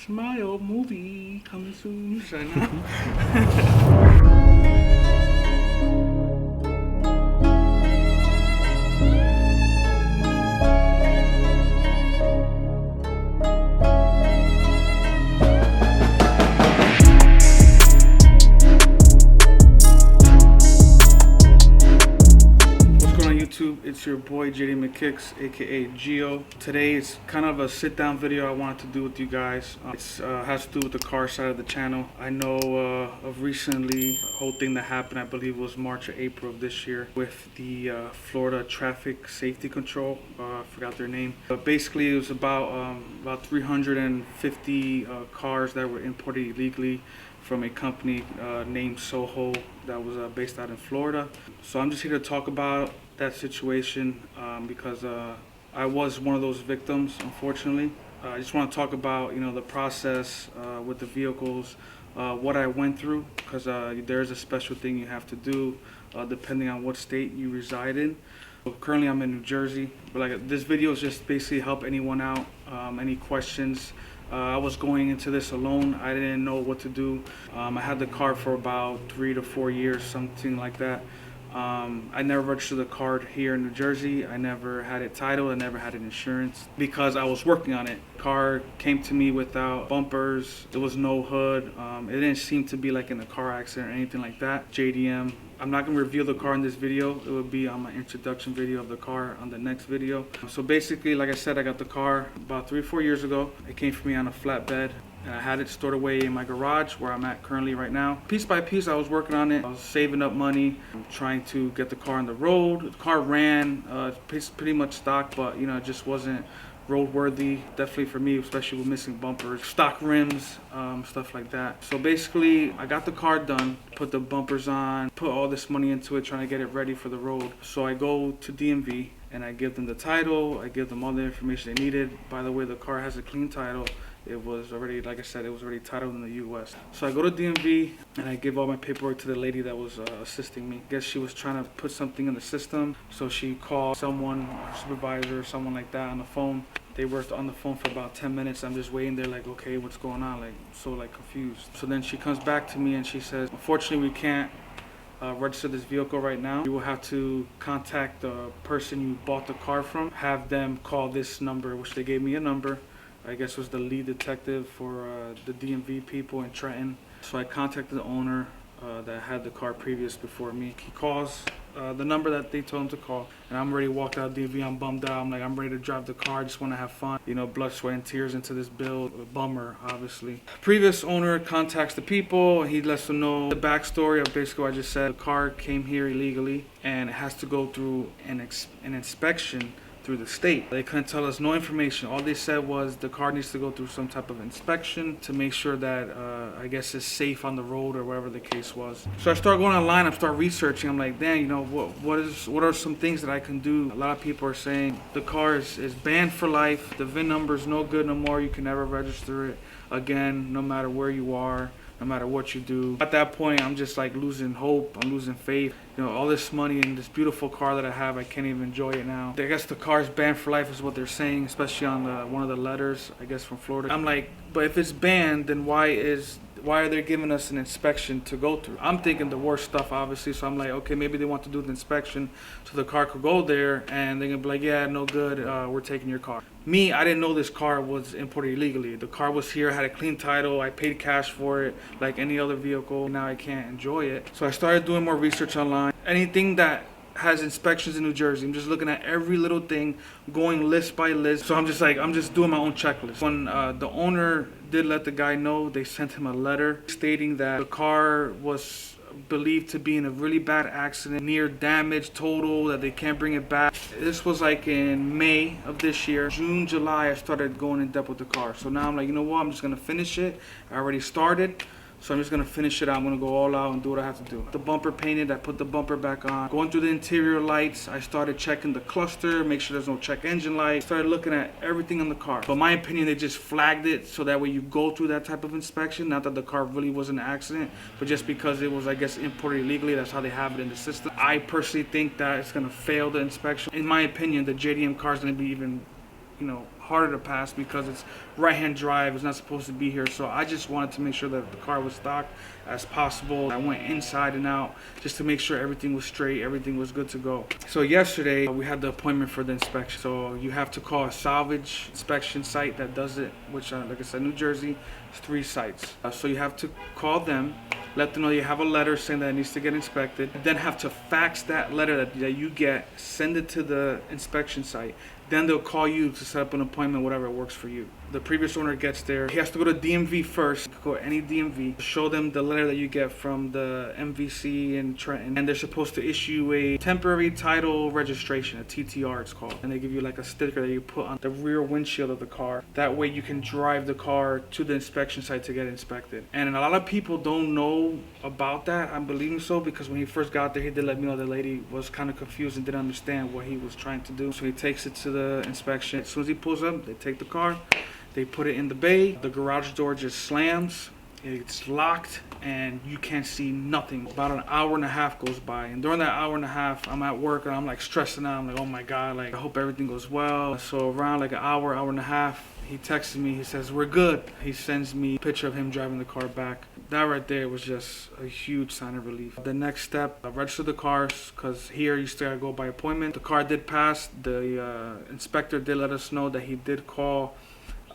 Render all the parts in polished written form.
Smile movie coming soon. Right now. It's your boy Jdm Kicks, aka Geo. Today it's kind of a sit-down video I wanted to do with you guys. It has to do with the car side of the channel. I know of recently a whole thing that happened, I believe it was March or April of this year, with the Florida Traffic Safety Control. I forgot their name. But basically it was about 350 cars that were imported illegally from a company named Soho that was based out in Florida. So I'm just here to talk about that situation because I was one of those victims, unfortunately. I just want to talk about the process with the vehicles, what I went through, because there's a special thing you have to do depending on what state you reside in. So currently I'm in New Jersey, but this video is just basically help anyone out, any questions. I was going into this alone. I didn't know what to do. I had the car for about 3 to 4 years, something like that. I never registered the car here in New Jersey. I never had it titled. I never had it insurance because I was working on it. Car came to me without bumpers. There was no hood. It didn't seem to be like in a car accident or anything like that. JDM. I'm not going to reveal the car in this video. It will be on my introduction video of the car on the next video. So basically, like I said, I got the car about 3 or 4 years ago. It came for me on a flatbed. And I had it stored away in my garage where I'm at currently right now. Piece by piece, I was working on it. I was saving up money, trying to get the car on the road. The car ran, pretty much stock, but it just wasn't roadworthy. Definitely for me, especially with missing bumpers, stock rims, stuff like that. So basically, I got the car done, put the bumpers on, put all this money into it, trying to get it ready for the road. So I go to DMV and I give them the title. I give them all the information they needed. By the way, the car has a clean title. It was already, like I said, it was already titled in the U.S. So I go to DMV and I give all my paperwork to the lady that was assisting me. I guess she was trying to put something in the system. So she called someone, a supervisor or someone like that on the phone. They worked on the phone for about 10 minutes. I'm just waiting there like, okay, what's going on? So confused. So then she comes back to me and she says, unfortunately, we can't register this vehicle right now. You will have to contact the person you bought the car from. Have them call this number, which they gave me a number. I guess was the lead detective for the DMV people in Trenton. So I contacted the owner that had the car previous before me. He calls the number that they told him to call, and I'm ready to walk out of DMV. I'm bummed out. I'm like, I'm ready to drive the car. I just want to have fun. Blood, sweat, and tears into this build. A bummer, obviously. Previous owner contacts the people. He lets them know the backstory of basically what I just said. The car came here illegally, and it has to go through an inspection through the state. They couldn't tell us no information. All they said was the car needs to go through some type of inspection to make sure that I guess it's safe on the road or whatever the case was. So I start going online, I start researching. I'm like, dang, what are some things that I can do? A lot of people are saying the car is banned for life. The VIN number is no good no more. You can never register it again, no matter where you are, no matter what you do. At that point, I'm just like losing hope. I'm losing faith. All this money and this beautiful car that I have, I can't even enjoy it now. I guess the car's banned for life is what they're saying, especially on one of the letters, I guess, from Florida. I'm like, but if it's banned, then why are they giving us an inspection to go through? I'm thinking the worst stuff, obviously. So I'm like, okay, maybe they want to do the inspection so the car could go there and they're gonna be like, yeah, no good, we're taking your car. Me, I didn't know this car was imported illegally. The car was here, had a clean title. I paid cash for it like any other vehicle. Now I can't enjoy it. So I started doing more research online. Anything that has inspections in New Jersey, I'm just looking at every little thing, going list by list. So I'm just doing my own checklist. When the owner did let the guy know, they sent him a letter stating that the car was believed to be in a really bad accident, near damage, total, that they can't bring it back. This was like in May of this year. June, July, I started going in depth with the car. So now I'm like, you know what, I'm just gonna finish it. I already started. So I'm just gonna finish it out. I'm gonna go all out and do what I have to do. The bumper painted, I put the bumper back on. Going through the interior lights, I started checking the cluster, make sure there's no check engine light. Started looking at everything on the car. But in my opinion, they just flagged it so that way you go through that type of inspection. Not that the car really was an accident, but just because it was, I guess, imported illegally, that's how they have it in the system. I personally think that it's gonna fail the inspection. In my opinion, the JDM car is gonna be even harder to pass because it's right-hand drive. It's not supposed to be here. So I just wanted to make sure that the car was stocked as possible. I went inside and out just to make sure everything was straight, everything was good to go. So yesterday we had the appointment for the inspection. So you have to call a salvage inspection site that does it, which like I said, New Jersey, it's 3 sites. So you have to call them, let them know you have a letter saying that it needs to get inspected, then have to fax that letter that you get, send it to the inspection site. Then they'll call you to set up an appointment, whatever works for you. The previous owner gets there. He has to go to DMV first, go to any DMV, show them the letter that you get from the MVC in Trenton, and they're supposed to issue a temporary title registration, a TTR it's called. And they give you like a sticker that you put on the rear windshield of the car. That way you can drive the car to the inspection site to get inspected. And a lot of people don't know about that. I'm believing so, because when he first got there, he did let me know the lady was kind of confused and didn't understand what he was trying to do. So he takes it to the inspection. As soon as he pulls up, they take the car, they put it in the bay, the garage door just slams, it's locked, and you can't see nothing. About an hour and a half goes by, and during that hour and a half, I'm at work and I'm like stressing out. I'm like, oh my God, like I hope everything goes well. So around like an hour and a half, he texts me, he says, we're good. He sends me a picture of him driving the car back. That right there was just a huge sign of relief. The next step, I registered the cars, because here you still gotta go by appointment. The car did pass. The inspector did let us know that he did call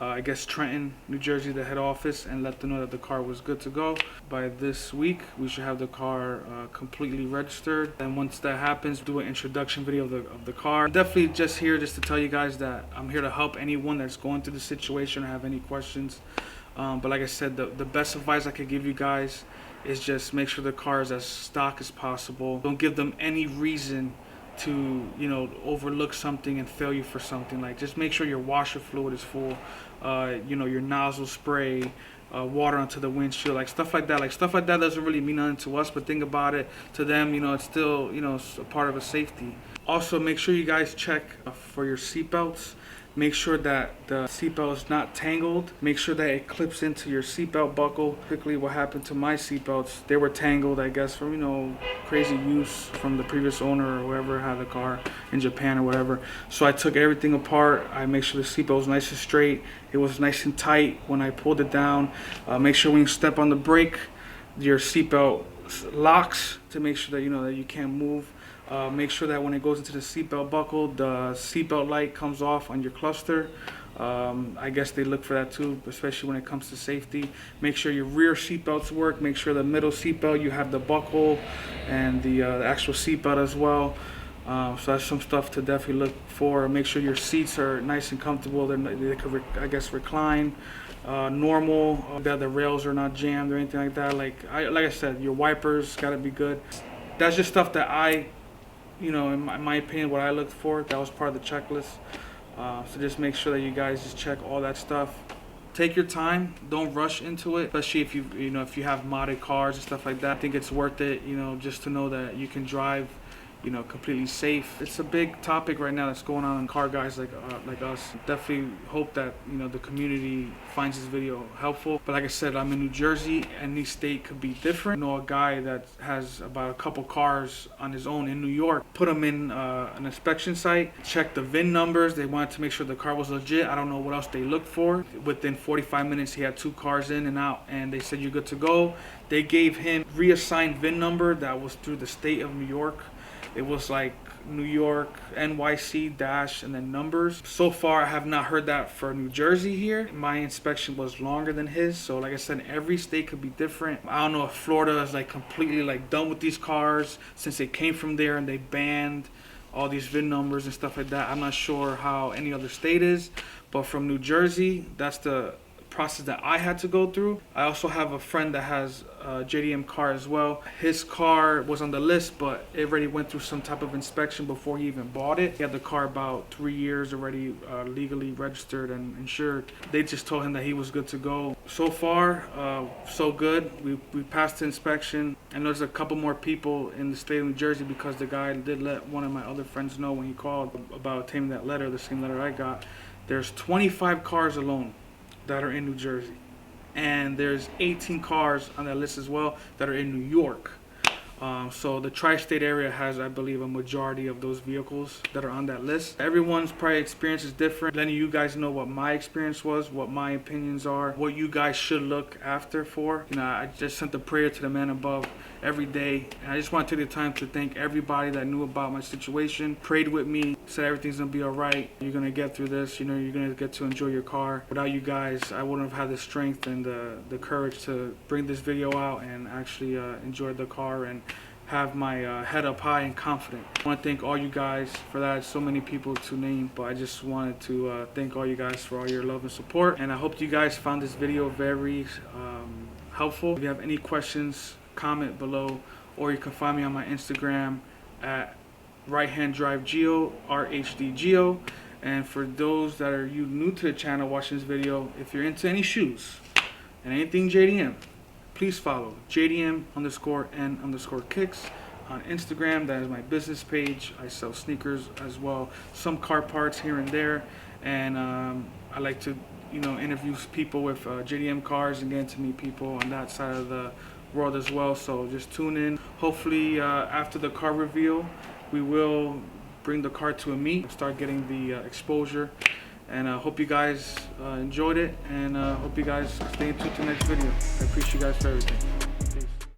I guess Trenton, New Jersey, the head office, and let them know that the car was good to go. By this week, we should have the car completely registered. And once that happens, do an introduction video of the car. I'm definitely just here just to tell you guys that I'm here to help anyone that's going through the situation or have any questions. But like I said, the best advice I could give you guys is just make sure the car is as stock as possible. Don't give them any reason to, you know, overlook something and fail you for something. Like, just make sure your washer fluid is full, you know, your nozzle spray, water onto the windshield, like stuff like that. Like, stuff like that doesn't really mean nothing to us, but think about it, to them, you know, it's still, you know, it's a part of a safety. Also, make sure you guys check for your seatbelts. Make sure that the seatbelt is not tangled. Make sure that it clips into your seatbelt buckle. Quickly, what happened to my seatbelts, they were tangled, I guess, from, you know, crazy use from the previous owner or whoever had the car in Japan or whatever. So I took everything apart. I make sure the seatbelt was nice and straight. It was nice and tight when I pulled it down. Make sure when you step on the brake, your seatbelt locks to make sure that, you know, that you can't move. Make sure that when it goes into the seatbelt buckle, the seatbelt light comes off on your cluster. I guess they look for that too, especially when it comes to safety. Make sure your rear seatbelts work. Make sure the middle seatbelt, you have the buckle and the actual seatbelt as well. So that's some stuff to definitely look for. Make sure your seats are nice and comfortable. They could, I guess, recline normal. That the rails are not jammed or anything like that. Like I said, your wipers gotta be good. That's just stuff that you know, in my opinion, what I looked for. That was part of the checklist. So just make sure that you guys just check all that stuff. Take your time. Don't rush into it, especially if you know, if you have modded cars and stuff like that. I think it's worth it, you know, just to know that you can drive, you know, completely safe. It's a big topic right now that's going on in car guys like us. Definitely hope that, you know, the community finds this video helpful. But like I said, I'm in New Jersey, and each state could be different. I know a guy that has about a couple cars on his own in New York. Put them in an inspection site, check the VIN numbers. They wanted to make sure the car was legit. I don't know what else they looked for. Within 45 minutes, he had 2 cars in and out, and they said, you're good to go. They gave him reassigned VIN number that was through the state of New York. It was like New York, NYC dash, and then numbers. So far, I have not heard that for New Jersey here. My inspection was longer than his. So like I said, every state could be different. I don't know if Florida is like completely like done with these cars since they came from there and they banned all these VIN numbers and stuff like that. I'm not sure how any other state is, but from New Jersey, that's the process that I had to go through. I also have a friend that has a JDM car as well. His car was on the list, but it already went through some type of inspection before he even bought it. He had the car about 3 years already, legally registered and insured. They just told him that he was good to go. So far, so good. We passed the inspection, and there's a couple more people in the state of New Jersey because the guy did let one of my other friends know when he called about obtaining that letter, the same letter I got. There's 25 cars alone that are in New Jersey, and there's 18 cars on that list as well that are in New York. So the tri-state area has, I believe, a majority of those vehicles that are on that list. Everyone's probably experience is different. Letting you guys know what my experience was, what my opinions are, what you guys should look after for. You know, I just sent a prayer to the man above every day, and I just want to take the time to thank everybody that knew about my situation, prayed with me, said everything's gonna be all right. You're gonna get through this. You know, you're gonna get to enjoy your car. Without you guys, I wouldn't have had the strength and the courage to bring this video out and actually enjoy the car and have my head up high and confident. I want to thank all you guys for that. So many people to name, but I just wanted to thank all you guys for all your love and support. And I hope you guys found this video very helpful. If you have any questions, comment below, or you can find me on my Instagram at righthanddrivegeo, RHDGeo. And for those that are new to the channel watching this video, if you're into any shoes and anything JDM, please follow JDM_N_Kicks on Instagram. That is my business page. I sell sneakers as well, some car parts here and there, and I like to, you know, interview people with JDM cars and get to meet people on that side of the world as well. So just tune in. Hopefully after the car reveal, we will bring the car to a meet, start getting the exposure. And I hope you guys enjoyed it, and hope you guys stay tuned to the next video. I appreciate you guys for everything.